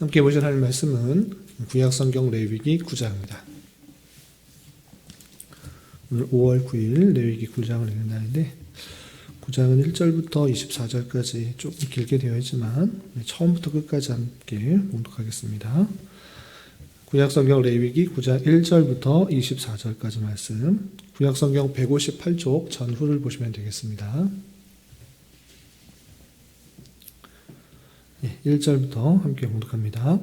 함께 보실 하나님 말씀은 구약성경 레위기 9장입니다. 오늘 5월 9일 레위기 9장을 읽는 날인데 9장은 1절부터 24절까지 조금 길게 되어 있지만 처음부터 끝까지 함께 봉독하겠습니다. 구약성경 레위기 9장 1절부터 24절까지 말씀, 구약성경 158쪽 전후를 보시면 되겠습니다. 1절부터 함께 봉독합니다.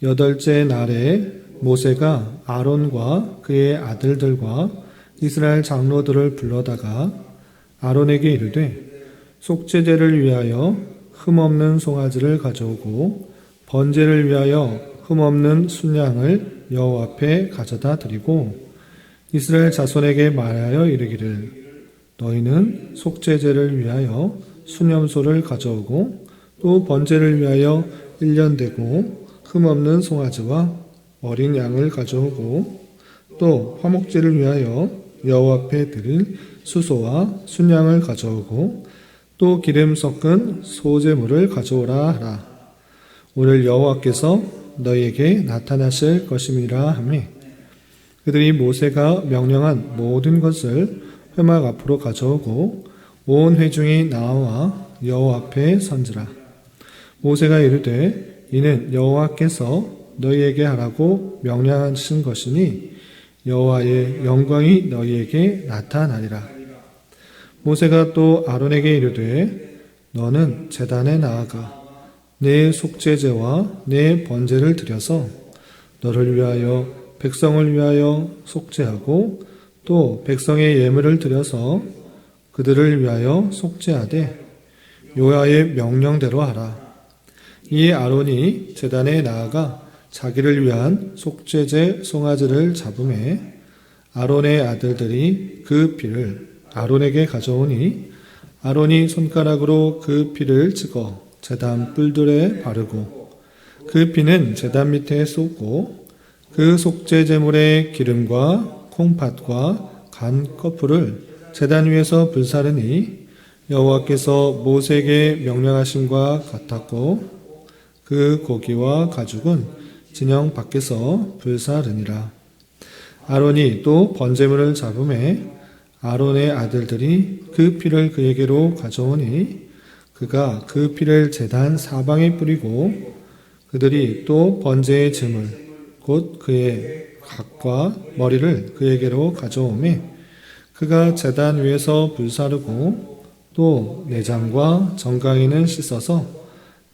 8째 날에 모세가 아론과 그의 아들들과 이스라엘 장로들을 불러다가 아론에게 이르되 속죄제를 위하여 흠없는 송아지를 가져오고 번제를 위하여 흠없는 순양을 여호와 앞에 가져다 드리고 이스라엘 자손에게 말하여 이르기를 너희는 속죄제를 위하여 수념소를 가져오고 또 번제를 위하여 1년 되고 흠없는 송아지와 어린 양을 가져오고 또 화목제를 위하여 여호와 앞에 드릴 수소와 순양을 가져오고 또 기름 섞은 소제물을 가져오라 하라. 오늘 여호와께서 너희에게 나타나실 것임이라 하며 그들이 모세가 명령한 모든 것을 회막 앞으로 가져오고 온 회중이 나와 여호와 앞에 선지라. 모세가 이르되 이는 여호와께서 너희에게 하라고 명령하신 것이니 여호와의 영광이 너희에게 나타나리라. 모세가 또 아론에게 이르되 너는 제단에 나아가 내 속죄제와 내 번제를 드려서 너를 위하여 백성을 위하여 속죄하고 또 백성의 예물을 드려서 그들을 위하여 속죄하되 여호와의 명령대로 하라. 이에 아론이 제단에 나아가 자기를 위한 속죄제 송아지를 잡음에 아론의 아들들이 그 피를 아론에게 가져오니 아론이 손가락으로 그 피를 찍어 제단 뿔들에 바르고 그 피는 제단 밑에 쏟고 그 속죄제물의 기름과 콩팥과 간 커플을 제단 위에서 불사르니 여호와께서 모세에게 명령하심과 같았고 그 고기와 가죽은 진영 밖에서 불사르니라. 아론이 또 번제물을 잡음에 아론의 아들들이 그 피를 그에게로 가져오니 그가 그 피를 제단 사방에 뿌리고 그들이 또 번제의 제물 곧 그의 각과 머리를 그에게로 가져오매 그가 제단 위에서 불사르고 또 내장과 정강이는 씻어서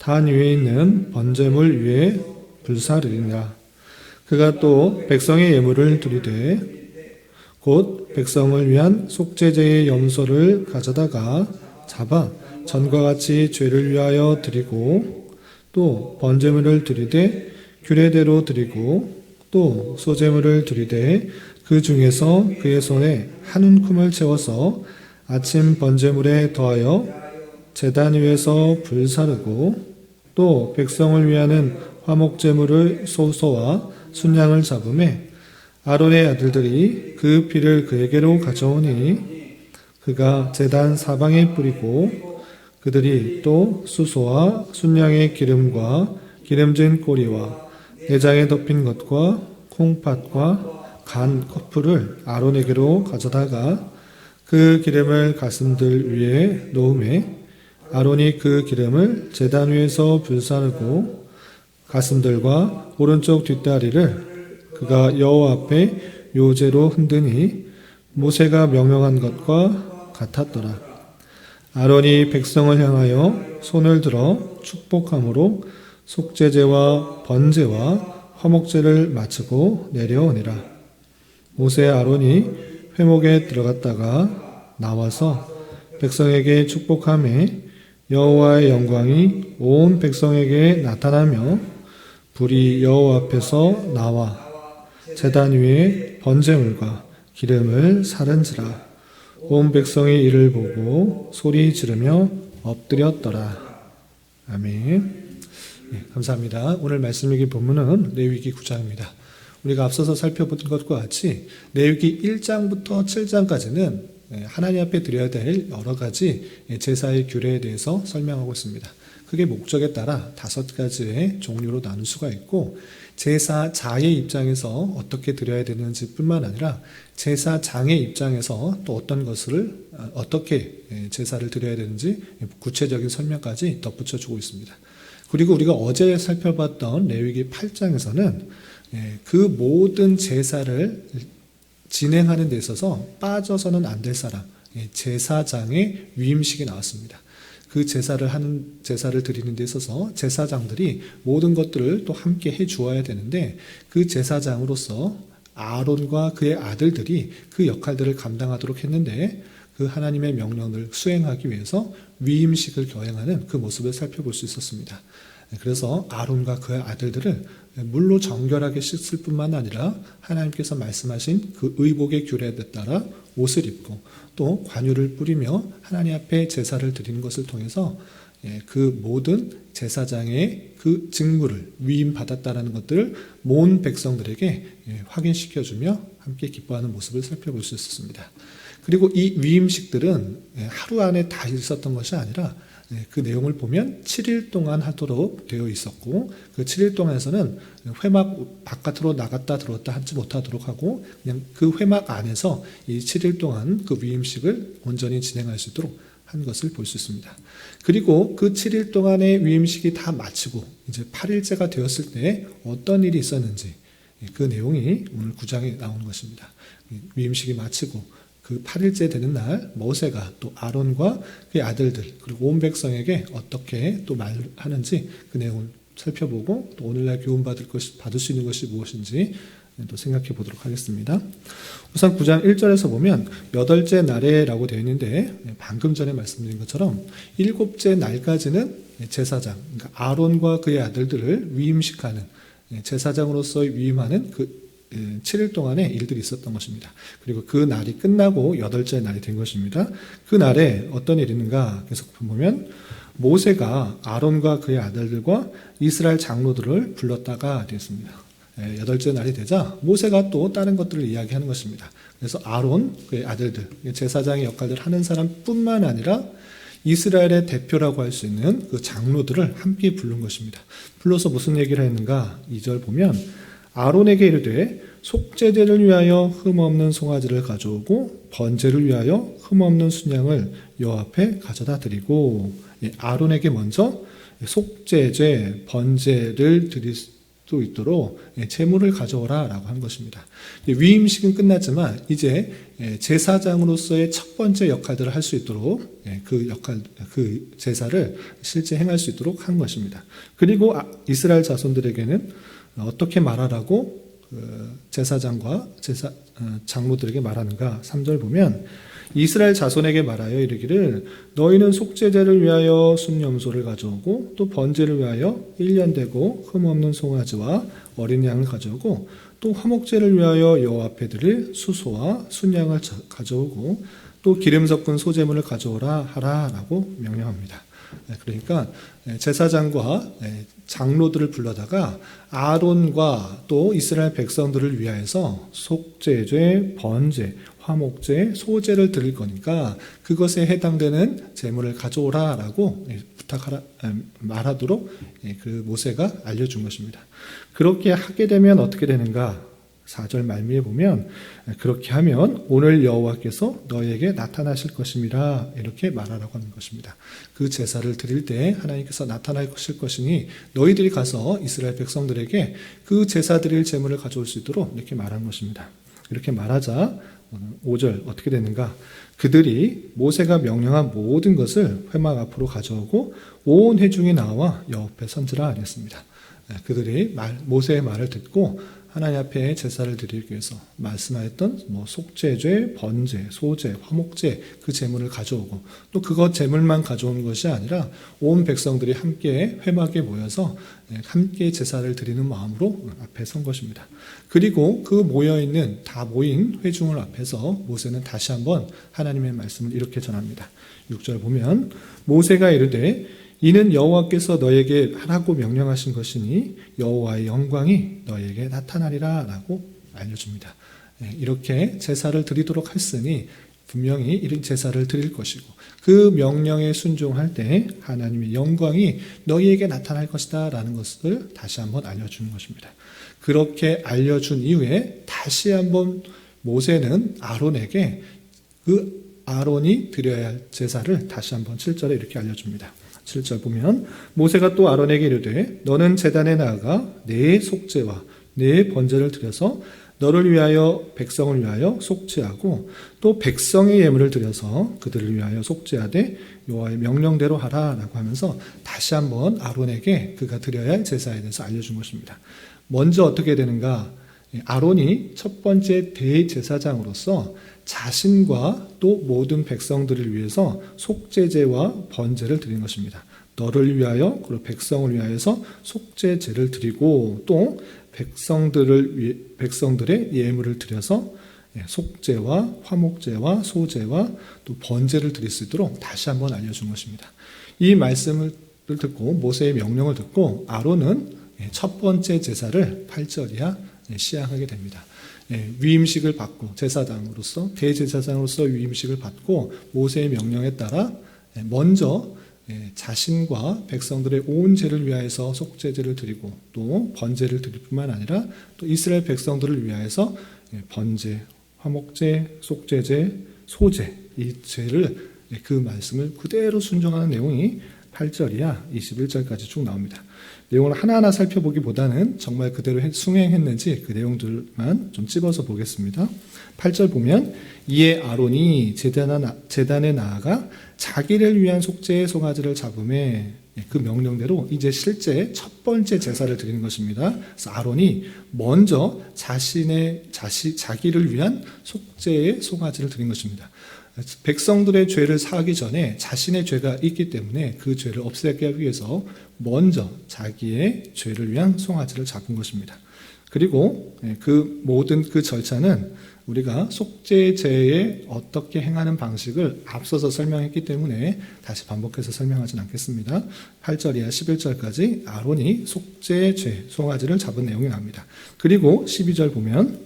단 위에 있는 번제물 위에 불사르리라. 그가 또 백성의 예물을 드리되 곧 백성을 위한 속죄제의 염소를 가져다가 잡아 전과 같이 죄를 위하여 드리고 또 번제물을 드리되 규례대로 드리고 또 소제물을 드리되 그 중에서 그의 손에 한 움큼을 채워서 아침 번제물에 더하여 제단 위에서 불사르고 또 백성을 위하는 화목제물의 소소와 순양을 잡음에 아론의 아들들이 그 피를 그에게로 가져오니 그가 제단 사방에 뿌리고 그들이 또 수소와 순양의 기름과 기름진 꼬리와 내장에 덮인 것과 콩팥과 간 커플을 아론에게로 가져다가 그 기름을 가슴들 위에 놓음에 아론이 그 기름을 제단 위에서 불사르고 가슴들과 오른쪽 뒷다리를 그가 여호와 앞에 요제로 흔드니 모세가 명령한 것과 같았더라. 아론이 백성을 향하여 손을 들어 축복함으로 속죄제와 번제와 화목제를 마치고 내려오니라. 모세 아론이 회목에 들어갔다가 나와서 백성에게 축복하매 여호와의 영광이 온 백성에게 나타나며 불이 여호와 앞에서 나와 제단 위에 번제물과 기름을 사른지라. 온 백성이 이를 보고 소리 지르며 엎드렸더라. 아멘. 감사합니다. 오늘 말씀 읽기 본문은 레위기 9장입니다. 우리가 앞서서 살펴본 것과 같이 레위기 1장부터 7장까지는 하나님 앞에 드려야 될 여러 가지 제사의 규례에 대해서 설명하고 있습니다. 그 그게 목적에 따라 5가지의 종류로 나눌 수가 있고, 제사자의 입장에서 어떻게 드려야 되는지 뿐만 아니라 제사장의 입장에서 또 어떤 것을 어떻게 제사를 드려야 되는지 구체적인 설명까지 덧붙여주고 있습니다. 그리고 우리가 어제 살펴봤던 레위기 8장에서는 그 모든 제사를 진행하는 데 있어서 빠져서는 안 될 사람, 제사장의 위임식이 나왔습니다. 그 제사를 드리는 데 있어서 제사장들이 모든 것들을 또 함께 해 주어야 되는데, 그 제사장으로서 아론과 그의 아들들이 그 역할들을 감당하도록 했는데, 그 하나님의 명령을 수행하기 위해서 위임식을 거행하는 그 모습을 살펴볼 수 있었습니다. 그래서 아론과 그의 아들들을 물로 정결하게 씻을 뿐만 아니라 하나님께서 말씀하신 그 의복의 규례에 따라 옷을 입고 또 관유를 뿌리며 하나님 앞에 제사를 드리는 것을 통해서 그 모든 제사장의 그 직무를 위임받았다는 것들을 모든 백성들에게 확인시켜주며 함께 기뻐하는 모습을 살펴볼 수 있었습니다. 그리고 이 위임식들은 하루 안에 다 있었던 것이 아니라 그 내용을 보면 7일 동안 하도록 되어 있었고, 그 7일 동안에서는 회막 바깥으로 나갔다 들어왔다 하지 못하도록 하고, 그냥 그 회막 안에서 이 7일 동안 그 위임식을 온전히 진행할 수 있도록 한 것을 볼 수 있습니다. 그리고 그 7일 동안의 위임식이 다 마치고 이제 8일째가 되었을 때 어떤 일이 있었는지 그 내용이 오늘 9장에 나오는 것입니다. 위임식이 마치고 그 8일째 되는 날 모세가 또 아론과 그의 아들들 그리고 온 백성에게 어떻게 또 말하는지 그 내용을 살펴보고, 또 오늘날 받을 수 있는 것이 무엇인지 또 생각해 보도록 하겠습니다. 우선 9장 1절에서 보면 8째 날에라고 되어 있는데, 방금 전에 말씀드린 것처럼 7째 날까지는 제사장, 그러니까 아론과 그의 아들들을 위임식하는, 제사장으로서 위임하는 그 7일 동안의 일들이 있었던 것입니다. 그리고 그 날이 끝나고 8째 날이 된 것입니다. 그 날에 어떤 일이 있는가 계속 보면, 모세가 아론과 그의 아들들과 이스라엘 장로들을 불렀다가 되었습니다. 8째 날이 되자 모세가 또 다른 것들을 이야기하는 것입니다. 그래서 아론, 그의 아들들, 제사장의 역할을 하는 사람뿐만 아니라 이스라엘의 대표라고 할 수 있는 그 장로들을 함께 부른 것입니다. 불러서 무슨 얘기를 했는가? 2절 보면 아론에게 이르되 속죄제를 위하여 흠없는 송아지를 가져오고 번제를 위하여 흠없는 순양을 여호와 앞에 가져다 드리고, 아론에게 먼저 속죄제, 번제를 드릴 수 있도록 제물을 가져오라 라고 한 것입니다. 위임식은 끝났지만 이제 제사장으로서의 첫 번째 역할들을 할 수 있도록 그 제사를 실제 행할 수 있도록 한 것입니다. 그리고 이스라엘 자손들에게는 어떻게 말하라고 제사장과 장로들에게 말하는가? 3절 보면 이스라엘 자손에게 말하여 이르기를 너희는 속죄제를 위하여 순염소를 가져오고 또 번제를 위하여 1년 되고 흠없는 송아지와 어린 양을 가져오고 또 화목제를 위하여 여호와 앞에 드릴 수소와 순양을 가져오고 또 기름 섞은 소제물을 가져오라 하라라고 명령합니다. 그러니까 제사장과 장로들을 불러다가 아론과 또 이스라엘 백성들을 위하여서 속죄제, 번제, 화목제, 소제를 드릴 거니까 그것에 해당되는 제물을 가져오라라고 말하도록 그 모세가 알려준 것입니다. 그렇게 하게 되면 어떻게 되는가? 4절 말미에 보면 그렇게 하면 오늘 여호와께서 너에게 나타나실 것임이라 이렇게 말하라고 하는 것입니다. 그 제사를 드릴 때 하나님께서 나타나실 것이니 너희들이 가서 이스라엘 백성들에게 그 제사 드릴 제물을 가져올 수 있도록 이렇게 말한 것입니다. 이렇게 말하자 5절 어떻게 되는가? 그들이 모세가 명령한 모든 것을 회막 앞으로 가져오고 온 회중이 나와 여호와 앞에 선지라 하였습니다. 그들이 모세의 말을 듣고 하나님 앞에 제사를 드리기 위해서 말씀하였던 속죄제, 번제, 소제, 화목제 그 제물을 가져오고 또 그것 제물만 가져오는 것이 아니라 온 백성들이 함께 회막에 모여서 함께 제사를 드리는 마음으로 앞에 선 것입니다. 그리고 그 다 모인 회중을 앞에서 모세는 다시 한번 하나님의 말씀을 이렇게 전합니다. 6절 보면 모세가 이르되 이는 여호와께서 너에게 하라고 명령하신 것이니 여호와의 영광이 너에게 나타나리라 라고 알려줍니다. 이렇게 제사를 드리도록 했으니 분명히 이런 제사를 드릴 것이고 그 명령에 순종할 때 하나님의 영광이 너희에게 나타날 것이다 라는 것을 다시 한번 알려주는 것입니다. 그렇게 알려준 이후에 다시 한번 모세는 아론에게 그 아론이 드려야 할 제사를 다시 한번 7절에 이렇게 알려줍니다. 7절 보면 모세가 또 아론에게 이르되 너는 제단에 나아가 내 속죄와 내 번제를 드려서 너를 위하여 백성을 위하여 속죄하고 또 백성의 예물을 드려서 그들을 위하여 속죄하되 여호와의 명령대로 하라라고 하면서 다시 한번 아론에게 그가 드려야 할 제사에 대해서 알려준 것입니다. 먼저 어떻게 되는가? 아론이 첫 번째 대제사장으로서 자신과 또 모든 백성들을 위해서 속죄제와 번제를 드린 것입니다. 너를 위하여 그리고 백성을 위하여서 속죄제를 드리고 또 백성들의 예물을 드려서 속죄와 화목제와 소제와 또 번제를 드릴 수 있도록 다시 한번 알려준 것입니다. 이 말씀을 듣고 모세의 명령을 듣고 아론은 첫 번째 제사를 8절이야 시행하게 됩니다. 위임식을 받고 제사장으로서 대제사장으로서 위임식을 받고 모세의 명령에 따라 먼저 자신과 백성들의 온 죄를 위하여서 속죄제를 드리고 또 번제를 드릴 뿐만 아니라 또 이스라엘 백성들을 위하여서 번제, 화목제, 속죄제, 소제 이 죄를 그 말씀을 그대로 순종하는 내용이 8절이야 21절까지 쭉 나옵니다. 내용을 하나하나 살펴보기보다는 정말 그대로 순행했는지 그 내용들만 좀 찝어서 보겠습니다. 8절 보면 이에 아론이 제단에 나아가 자기를 위한 속죄의 송아지를 잡음에 그 명령대로 이제 실제 첫 번째 제사를 드리는 것입니다. 그래서 아론이 먼저 자기를 위한 속죄의 송아지를 드린 것입니다. 백성들의 죄를 사하기 전에 자신의 죄가 있기 때문에 그 죄를 없애기 하기 위해서 먼저 자기의 죄를 위한 송아지를 잡은 것입니다. 그리고 그 모든 그 절차는 우리가 속죄제에 어떻게 행하는 방식을 앞서서 설명했기 때문에 다시 반복해서 설명하진 않겠습니다. 8절 이하 11절까지 아론이 속죄죄 송아지를 잡은 내용이 나옵니다. 그리고 12절 보면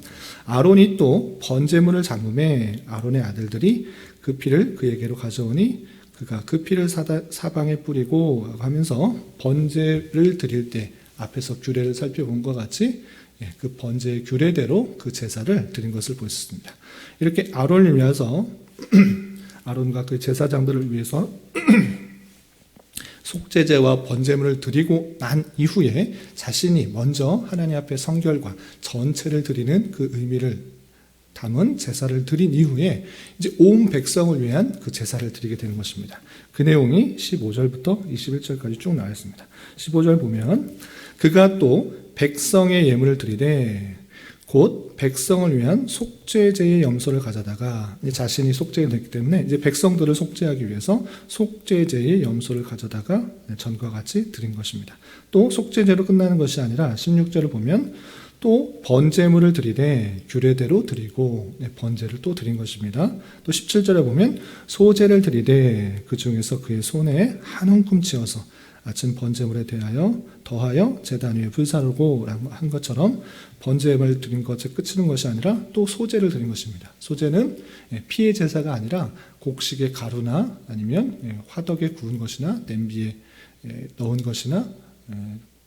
아론이 또 번제물을 잡음에 아론의 아들들이 그 피를 그에게로 가져오니 그가 그 피를 사방에 뿌리고 하면서 번제를 드릴 때 앞에서 규례를 살펴본 것 같이 그 번제의 규례대로 그 제사를 드린 것을 보였습니다. 이렇게 아론을 위해서 아론과 그 제사장들을 위해서 속죄제와 번제물을 드리고 난 이후에 자신이 먼저 하나님 앞에 성결과 전체를 드리는 그 의미를 담은 제사를 드린 이후에 이제 온 백성을 위한 그 제사를 드리게 되는 것입니다. 그 내용이 15절부터 21절까지 쭉 나와 있습니다. 15절 보면 그가 또 백성의 예물을 드리되 곧 백성을 위한 속죄제의 염소를 가져다가 자신이 속죄가 됐기 때문에 이제 백성들을 속죄하기 위해서 속죄제의 염소를 가져다가 전과 같이 드린 것입니다. 또 속죄제로 끝나는 것이 아니라 16절을 보면 또 번제물을 드리되 규례대로 드리고 번제를 또 드린 것입니다. 또 17절에 보면 소제를 드리되 그 중에서 그의 손에 한 움큼 치어서 아침 번제물에 대하여 더하여 제단 위에 불사르고 라고 한 것처럼 번제물 드린 것에 그치는 것이 아니라 또 소제를 드린 것입니다. 소제는 피의 제사가 아니라 곡식의 가루나 아니면 화덕에 구운 것이나 냄비에 넣은 것이나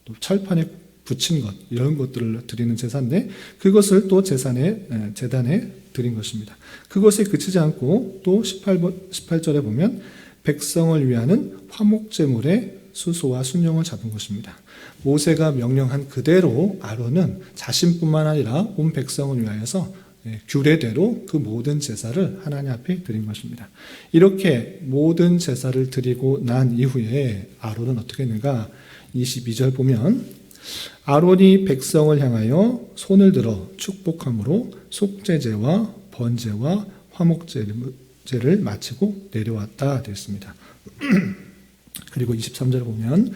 또 철판에 붙인 것 이런 것들을 드리는 제사인데 그것을 또 제단에 드린 것입니다. 그것에 그치지 않고 또 18절에 보면 백성을 위하는 화목제물에 수소와 순영을 잡은 것입니다. 모세가 명령한 그대로 아론은 자신뿐만 아니라 온 백성을 위하여서 규례대로 그 모든 제사를 하나님 앞에 드린 것입니다. 이렇게 모든 제사를 드리고 난 이후에 아론은 어떻게 했는가? 22절 보면 아론이 백성을 향하여 손을 들어 축복함으로 속죄제와 번제와 화목제를 마치고 내려왔다 되었습니다. 그리고 23절 보면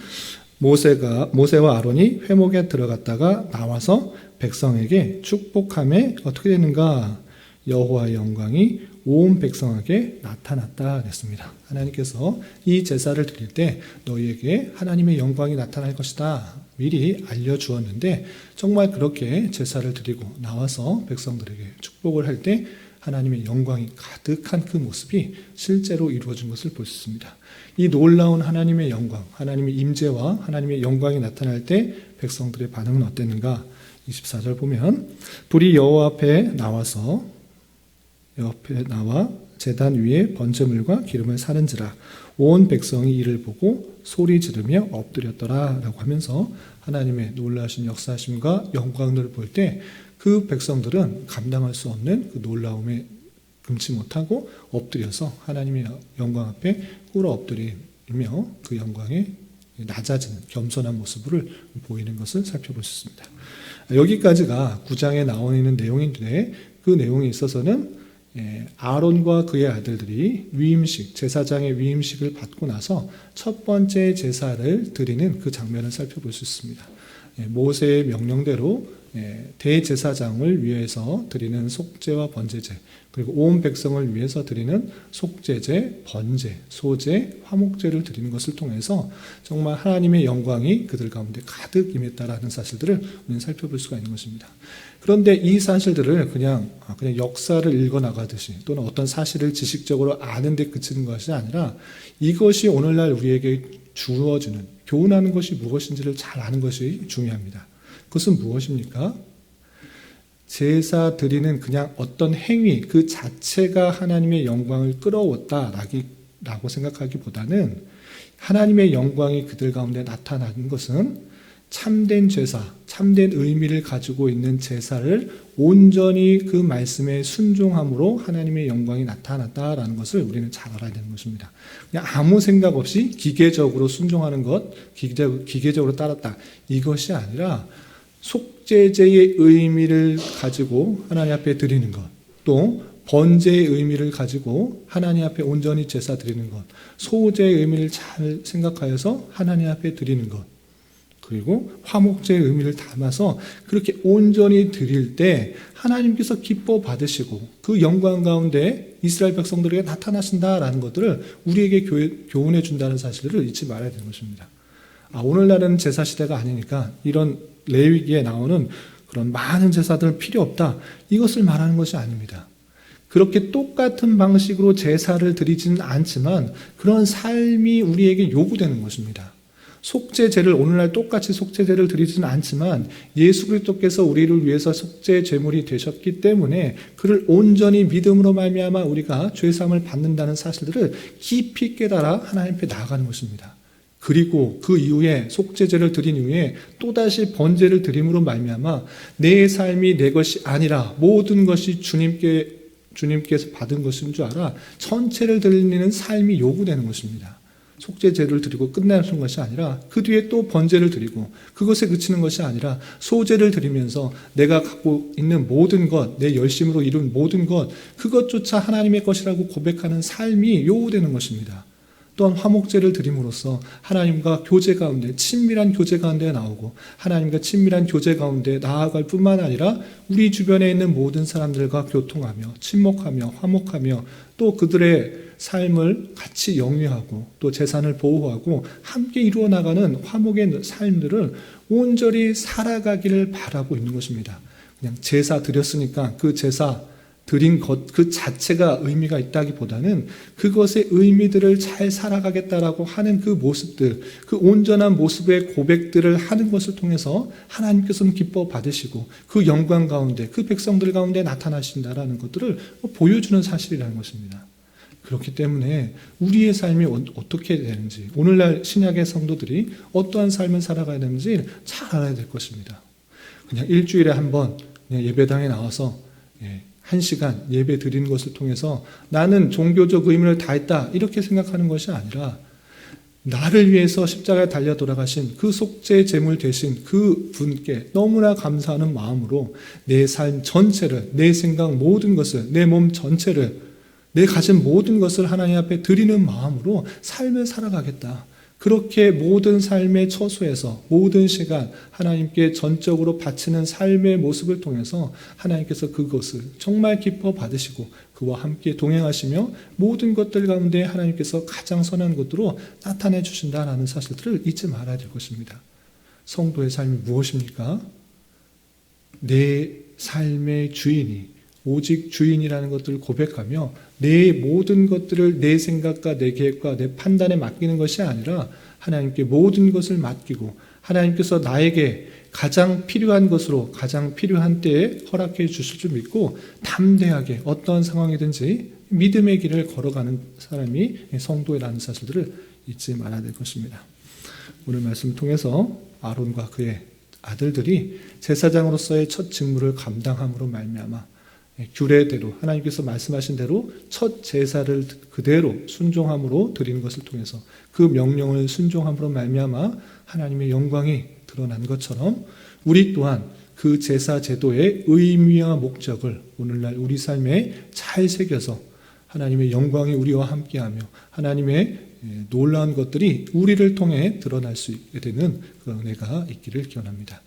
모세와 아론이 회목에 들어갔다가 나와서 백성에게 축복함에 어떻게 되는가? 여호와의 영광이 온 백성에게 나타났다 그랬습니다. 하나님께서 이 제사를 드릴 때 너희에게 하나님의 영광이 나타날 것이다 미리 알려주었는데 정말 그렇게 제사를 드리고 나와서 백성들에게 축복을 할 때 하나님의 영광이 가득한 그 모습이 실제로 이루어진 것을 볼 수 있습니다. 이 놀라운 하나님의 영광, 하나님의 임재와 하나님의 영광이 나타날 때 백성들의 반응은 어땠는가? 24절 보면 불이 여호와 앞에 나와 제단 위에 번제물과 기름을 사른지라 온 백성이 이를 보고 소리 지르며 엎드렸더라 라고 하면서 하나님의 놀라신 역사하심과 영광을 볼 때 그 백성들은 감당할 수 없는 그 놀라움에 금치 못하고 엎드려서 하나님의 영광 앞에 꿇어 엎드리며 그 영광에 낮아지는 겸손한 모습을 보이는 것을 살펴볼 수 있습니다. 여기까지가 9장에 나와 있는 내용인데 그 내용에 있어서는 아론과 그의 아들들이 위임식, 제사장의 위임식을 받고 나서 첫 번째 제사를 드리는 그 장면을 살펴볼 수 있습니다. 모세의 명령대로 대제사장을 위해서 드리는 속죄와 번제제, 그리고 온 백성을 위해서 드리는 속죄제, 번제, 소제, 화목제를 드리는 것을 통해서 정말 하나님의 영광이 그들 가운데 가득 임했다라는 사실들을 우리는 살펴볼 수가 있는 것입니다. 그런데 이 사실들을 그냥 역사를 읽어나가듯이 또는 어떤 사실을 지식적으로 아는 데 그치는 것이 아니라 이것이 오늘날 우리에게 주어지는, 교훈하는 것이 무엇인지를 잘 아는 것이 중요합니다. 그것은 무엇입니까? 제사 드리는 그냥 어떤 행위 그 자체가 하나님의 영광을 끌어왔다라고 생각하기보다는 하나님의 영광이 그들 가운데 나타나는 것은 참된 제사, 참된 의미를 가지고 있는 제사를 온전히 그 말씀에 순종함으로 하나님의 영광이 나타났다라는 것을 우리는 잘 알아야 되는 것입니다. 그냥 아무 생각 없이 기계적으로 순종하는 것, 기계적으로 따랐다, 이것이 아니라 속죄제의 의미를 가지고 하나님 앞에 드리는 것, 또 번제의 의미를 가지고 하나님 앞에 온전히 제사 드리는 것, 소제의 의미를 잘 생각하여서 하나님 앞에 드리는 것, 그리고 화목제의 의미를 담아서 그렇게 온전히 드릴 때 하나님께서 기뻐 받으시고 그 영광 가운데 이스라엘 백성들에게 나타나신다라는 것들을 우리에게 교훈해 준다는 사실을 잊지 말아야 되는 것입니다. 오늘날은 제사 시대가 아니니까 이런 레위기에 나오는 그런 많은 제사들은 필요 없다, 이것을 말하는 것이 아닙니다. 그렇게 똑같은 방식으로 제사를 드리지는 않지만 그런 삶이 우리에게 요구되는 것입니다. 속죄제를 오늘날 똑같이 속죄제를 드리지는 않지만 예수 그리스도께서 우리를 위해서 속죄 제물이 되셨기 때문에 그를 온전히 믿음으로 말미암아 우리가 죄사함을 받는다는 사실들을 깊이 깨달아 하나님 앞에 나아가는 것입니다. 그리고 그 이후에 속죄제를 드린 이후에 또다시 번제를 드림으로 말미암아 내 삶이 내 것이 아니라 모든 것이 주님께서 받은 것인 줄 알아 전체를 드리는 삶이 요구되는 것입니다. 속죄제를 드리고 끝나는 것이 아니라 그 뒤에 또 번제를 드리고 그것에 그치는 것이 아니라 소제를 드리면서 내가 갖고 있는 모든 것, 내 열심으로 이룬 모든 것, 그것조차 하나님의 것이라고 고백하는 삶이 요구되는 것입니다. 또한 화목제를 드림으로써 하나님과 교제 가운데, 친밀한 교제 가운데 나오고 하나님과 친밀한 교제 가운데 나아갈 뿐만 아니라 우리 주변에 있는 모든 사람들과 교통하며 친목하며 화목하며 또 그들의 삶을 같이 영위하고 또 재산을 보호하고 함께 이루어 나가는 화목의 삶들을 온전히 살아가기를 바라고 있는 것입니다. 그냥 제사 드렸으니까 그 제사 드린 것 그 자체가 의미가 있다기보다는 그것의 의미들을 잘 살아가겠다라고 하는 그 모습들, 그 온전한 모습의 고백들을 하는 것을 통해서 하나님께서는 기뻐 받으시고 그 영광 가운데 그 백성들 가운데 나타나신다라는 것들을 보여주는 사실이라는 것입니다. 그렇기 때문에 우리의 삶이 어떻게 되는지, 오늘날 신약의 성도들이 어떠한 삶을 살아가야 되는지 잘 알아야 될 것입니다. 그냥 일주일에 한 번 예배당에 나와서 1시간 예배 드리는 것을 통해서 나는 종교적 의미를 다했다 이렇게 생각하는 것이 아니라 나를 위해서 십자가에 달려 돌아가신 그 속죄 제물 되신 그 분께 너무나 감사하는 마음으로 내 삶 전체를, 내 생각 모든 것을, 내 몸 전체를, 내 가진 모든 것을 하나님 앞에 드리는 마음으로 삶을 살아가겠다. 그렇게 모든 삶의 처소에서 모든 시간 하나님께 전적으로 바치는 삶의 모습을 통해서 하나님께서 그것을 정말 기뻐 받으시고 그와 함께 동행하시며 모든 것들 가운데 하나님께서 가장 선한 것으로 나타내 주신다라는 사실들을 잊지 말아야 될 것입니다. 성도의 삶이 무엇입니까? 내 삶의 주인이 오직 주인이라는 것들을 고백하며 내 모든 것들을 내 생각과 내 계획과 내 판단에 맡기는 것이 아니라 하나님께 모든 것을 맡기고 하나님께서 나에게 가장 필요한 것으로 가장 필요한 때에 허락해 주실 줄 믿고 담대하게 어떠한 상황이든지 믿음의 길을 걸어가는 사람이 성도라는 사실들을 잊지 말아야 될 것입니다. 오늘 말씀을 통해서 아론과 그의 아들들이 제사장으로서의 첫 직무를 감당함으로 말미암아 규례대로 하나님께서 말씀하신 대로 첫 제사를 그대로 순종함으로 드리는 것을 통해서 그 명령을 순종함으로 말미암아 하나님의 영광이 드러난 것처럼 우리 또한 그 제사 제도의 의미와 목적을 오늘날 우리 삶에 잘 새겨서 하나님의 영광이 우리와 함께하며 하나님의 놀라운 것들이 우리를 통해 드러날 수 있게 되는 그 은혜가 있기를 기원합니다.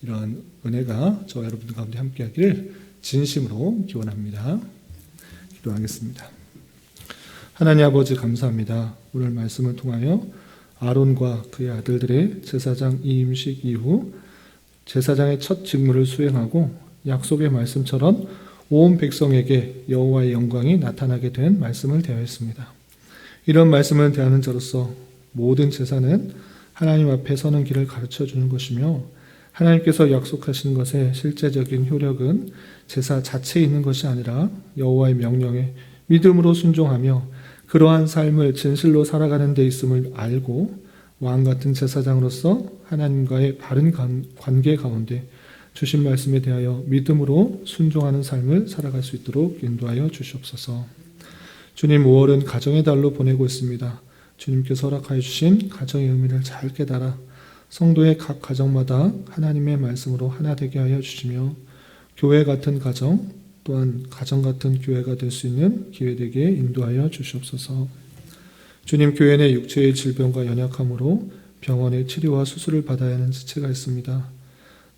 이러한 은혜가 저와 여러분들 가운데 함께하기를 진심으로 기원합니다. 기도하겠습니다. 하나님 아버지 감사합니다. 오늘 말씀을 통하여 아론과 그의 아들들의 제사장 이임식 이후 제사장의 첫 직무를 수행하고 약속의 말씀처럼 온 백성에게 여호와의 영광이 나타나게 된 말씀을 대하였습니다. 이런 말씀을 대하는 자로서 모든 제사는 하나님 앞에 서는 길을 가르쳐 주는 것이며 하나님께서 약속하시는 것의 실제적인 효력은 제사 자체에 있는 것이 아니라 여호와의 명령에 믿음으로 순종하며 그러한 삶을 진실로 살아가는 데 있음을 알고 왕 같은 제사장으로서 하나님과의 바른 관계 가운데 주신 말씀에 대하여 믿음으로 순종하는 삶을 살아갈 수 있도록 인도하여 주시옵소서. 주님, 5월은 가정의 달로 보내고 있습니다. 주님께서 허락하여 주신 가정의 의미를 잘 깨달아 성도의 각 가정마다 하나님의 말씀으로 하나 되게 하여 주시며 교회 같은 가정 또한 가정 같은 교회가 될 수 있는 기회 되게 인도하여 주시옵소서. 주님, 교회 내 육체의 질병과 연약함으로 병원의 치료와 수술을 받아야 하는 지체가 있습니다.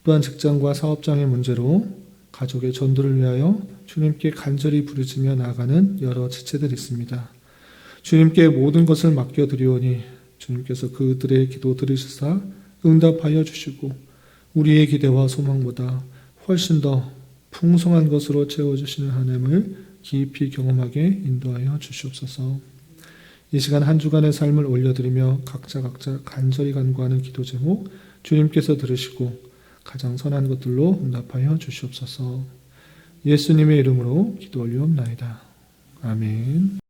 또한 직장과 사업장의 문제로 가족의 전도를 위하여 주님께 간절히 부르짖며 나아가는 여러 지체들이 있습니다. 주님께 모든 것을 맡겨드리오니 주님께서 그들의 기도 들으시사 응답하여 주시고 우리의 기대와 소망보다 훨씬 더 풍성한 것으로 채워주시는 하나님을 깊이 경험하게 인도하여 주시옵소서. 이 시간 한 주간의 삶을 올려드리며 각자 간절히 간구하는 기도 제목 주님께서 들으시고 가장 선한 것들로 응답하여 주시옵소서. 예수님의 이름으로 기도 올리옵나이다. 아멘.